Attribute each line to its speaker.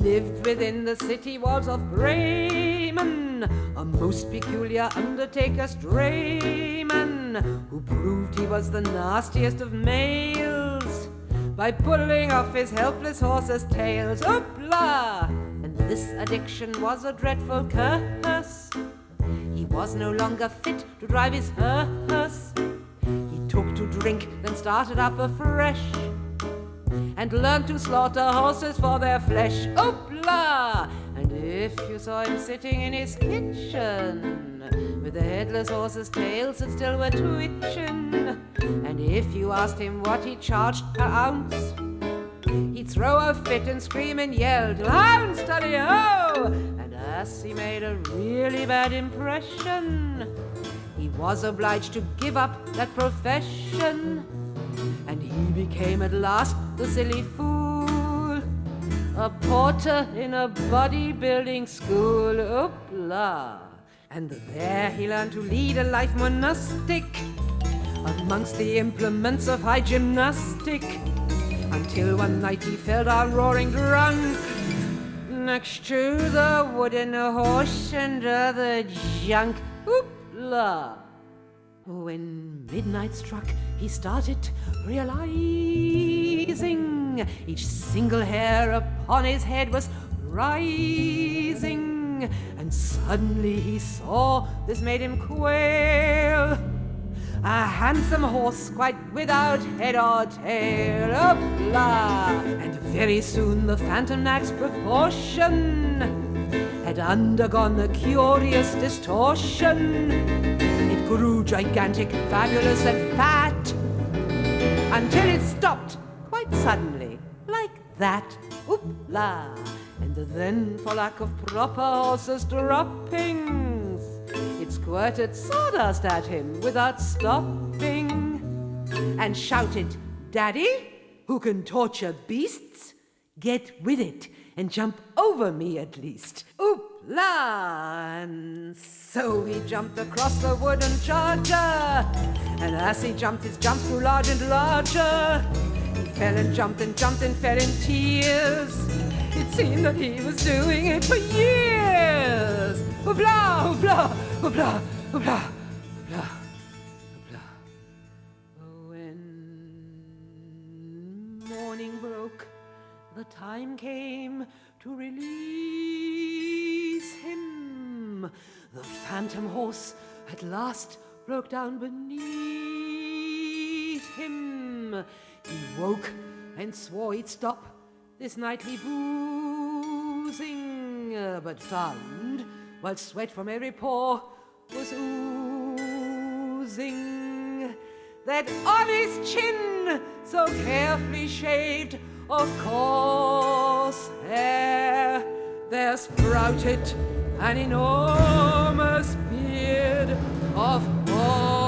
Speaker 1: lived within the city walls of Bremen, a most peculiar undertaker's drayman, who proved he was the nastiest of males by pulling off his helpless horse's tails. Hoopla! And this addiction was a dreadful curse. He was no longer fit to drive his hearse. He took to drink, then started up afresh, and learned to slaughter horses for their flesh. Hoopla! And if you saw him sitting in his kitchen, with the headless horse's tails that still were twitching, and if you asked him what he charged per ounce, he'd throw a fit and scream and yell, "Hound, study ho!" And as he made a really bad impression, he was obliged to give up that profession, and he became at last the silly fool, a porter in a bodybuilding school. Hoopla! And there he learned to lead a life monastic amongst the implements of high gymnastic, until one night he fell down roaring drunk next to the wooden horse and other junk. Hoopla! When midnight struck, he started realizing each single hair upon his head was rising, and suddenly he saw this made him quail, a handsome horse quite without head or tail. Hoopla! And very soon the phantom nag's proportion had undergone a curious distortion. It grew gigantic, fabulous and fat, until it stopped quite suddenly, like that. Hoopla! And then, for lack of proper horse's droppings, it squirted sawdust at him without stopping, and shouted, "Daddy, who can torture beasts, get with it and jump over me at least." Hoopla! And so he jumped across the wooden charger, and as he jumped, his jumps grew large and larger. He fell and jumped and fell in tears. It seemed that he was doing it for years. Hoopla! Hoopla! Hoopla! Hoopla! Hoopla! Hoopla! When morning broke, the time came to release him. The phantom horse at last broke down beneath him. He woke and swore he'd stop this nightly boozing, but found, while sweat from every pore was oozing, that on his chin, so carefully shaved of coarse hair, there sprouted an enormous beard of horsehair.